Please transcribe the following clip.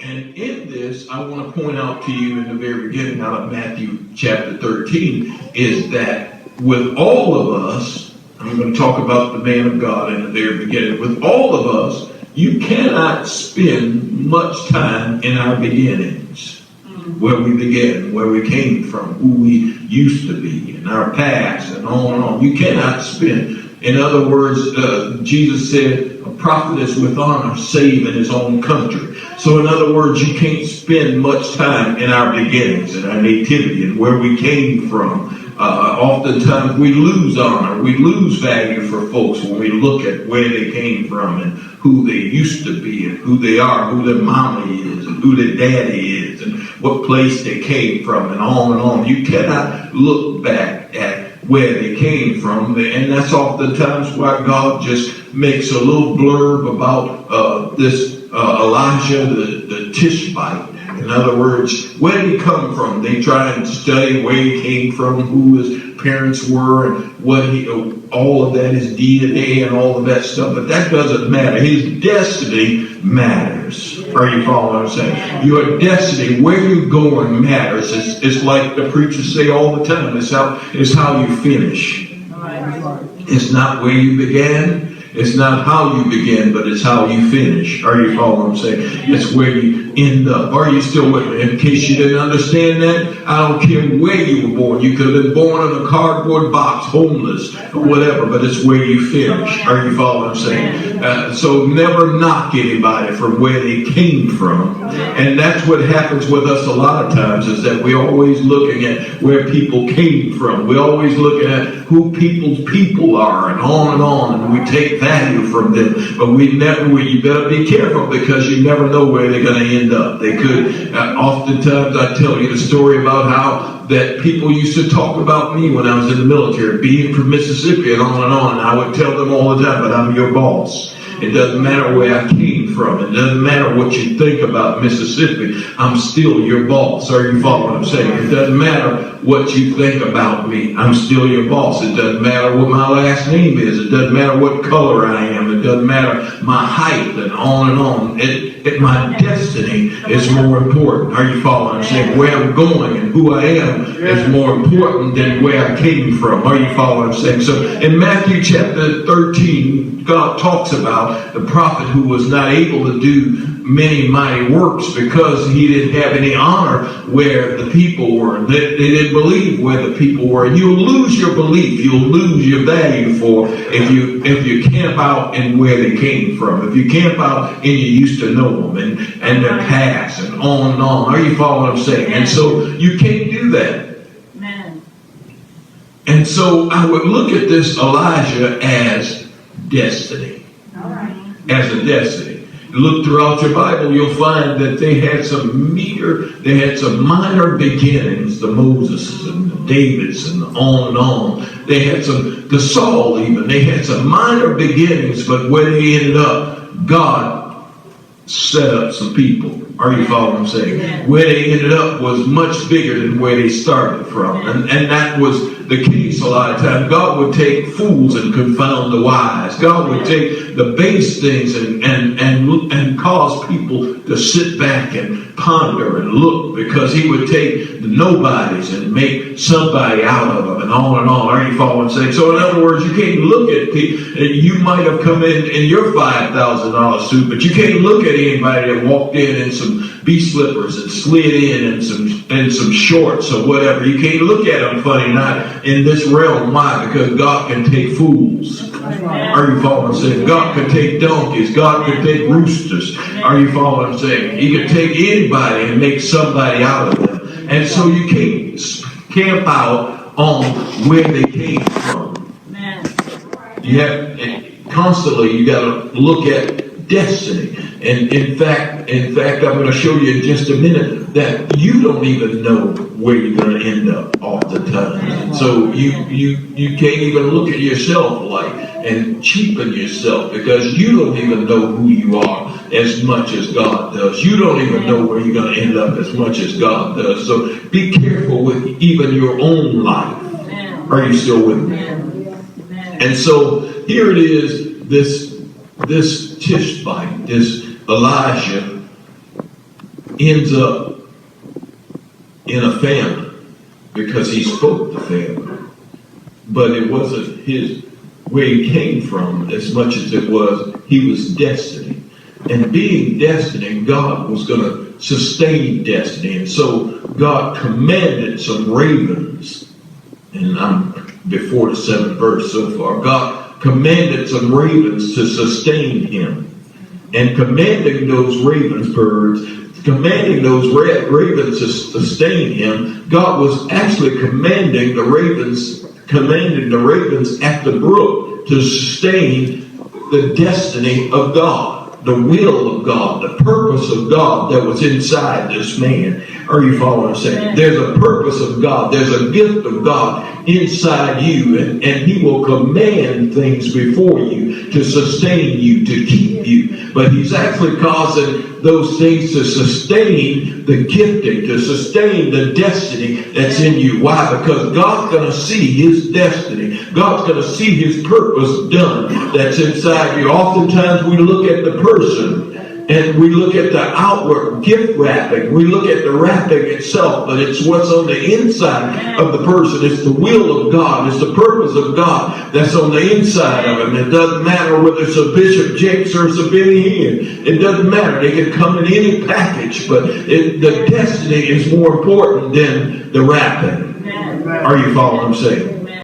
And in this, I want to point out to you in the very beginning out of Matthew chapter 13 is that with all of us, I'm going to talk about the man of God in the very beginning. With all of us, you cannot spend much time in our beginnings, where we began, where we came from, who we used to be, in our past, and on and on. You cannot spend. In other words, Jesus said, a prophet is with honor, save in his own country. So in other words, you can't spend much time in our beginnings, in our nativity, and where we came from. Oftentimes we lose honor, we lose value for folks when we look at where they came from and who they used to be and who they are, who their mama is and who their daddy is and what place they came from and on and on. You cannot look back at where they came from, and that's oftentimes why God just makes a little blurb about this Elijah the Tishbite. In other words, where did he come from? They try and study where he came from, who his parents were, and what he, all of that, his DNA and all of that stuff. But that doesn't matter. His destiny matters. Are you following what I'm saying? Your destiny, where you're going, matters. It's like the preachers say all the time. It's how you finish. It's not where you began. It's not how you begin, but it's how you finish. Are you following what I'm saying? It's where you end up. Are you still with me? In case you didn't understand that, I don't care where you were born. You could have been born in a cardboard box, homeless, or whatever, but it's where you finish. Are you following what I'm saying? So never knock anybody from where they came from. And that's what happens with us a lot of times, is that we're always looking at where people came from. We're always looking at who people's people are and on, and we take value from them. But you better be careful, because you never know where they're going to end up. They could, oftentimes I tell you the story about how that people used to talk about me when I was in the military, being from Mississippi and on and on. And I would tell them all the time, but I'm your boss. It doesn't matter where I came from. It doesn't matter what you think about Mississippi. I'm still your boss. Are you following what I'm saying? It doesn't matter what you think about me. I'm still your boss. It doesn't matter what my last name is. It doesn't matter what color I am. It doesn't matter my height, and on and on. My destiny is more important. Are you following what I'm saying? Where I'm going and who I am is more important than where I came from. Are you following what I'm saying? So in Matthew chapter 13, God talks about the prophet who was not able to do many mighty works because he didn't have any honor where the people were. They didn't believe where the people were. And you'll lose your belief. You'll lose your value for if you camp out in where they came from. If you camp out and you used to know them and their past and on and on. Are you following what I'm saying? And so you can't do that. And so I would look at this Elijah as destiny. As a destiny. Look throughout your Bible, you'll find that they had some minor beginnings, the Moses and the Davids and on. They had the Saul even, they had some minor beginnings, but where they ended up, God set up some people. Are you following what I'm saying? Yeah. Where they ended up was much bigger than where they started from. And that was the case a lot of times. God would take fools and confound the wise. God would take the base things and cause people to sit back and ponder and look, because he would take the nobodies and make somebody out of them and on and on. Are you following what I'm saying? So in other words, you can't look at people. You might have come in your $5,000 suit, but you can't look at anybody that walked in some bee slippers and slid in and some shorts or whatever. You can't look at them funny, not in this realm. Why? Because God can take fools. Are you following what I'm saying? God can take donkeys. God can take roosters. Are you following what I'm saying? He can take anybody and make somebody out of them. And so you can't camp out on where they came from. Constantly you got to look at destiny. And in fact, I'm going to show you in just a minute that you don't even know where you're going to end up all the time. And so you can't even look at yourself and cheapen yourself, because you don't even know who you are as much as God does. You don't even know where you're going to end up as much as God does. So be careful with even your own life. Are you still with me? And so here it is, this Tishbite, this Elijah, ends up in a famine because he spoke the famine. But it wasn't his where he came from as much as it was he was destiny. And being destiny, God was going to sustain destiny. And so God commanded some ravens, and I'm before the 7th verse so far. God commanded some ravens to sustain him. And commanding those ravens to sustain him, God was actually commanding the ravens at the brook to sustain the destiny of God, the will of God, the purpose of God that was inside this man. Are you following what I'm saying? There's a purpose of God. There's a gift of God inside you, and he will command things before you to sustain you, to keep you. But he's actually causing those things to sustain the gifting, to sustain the destiny that's in you. Why? Because God's going to see his destiny. God's going to see his purpose done that's inside you. Oftentimes we look at the person and we look at the outward gift wrapping. We look at the wrapping itself, but it's what's on the inside of the person. It's the will of God. It's the purpose of God that's on the inside of him. It doesn't matter whether it's a Bishop Jakes or it's a Benny Hinn. It doesn't matter. They can come in any package, but the destiny is more important than the wrapping. Are you following what I'm saying?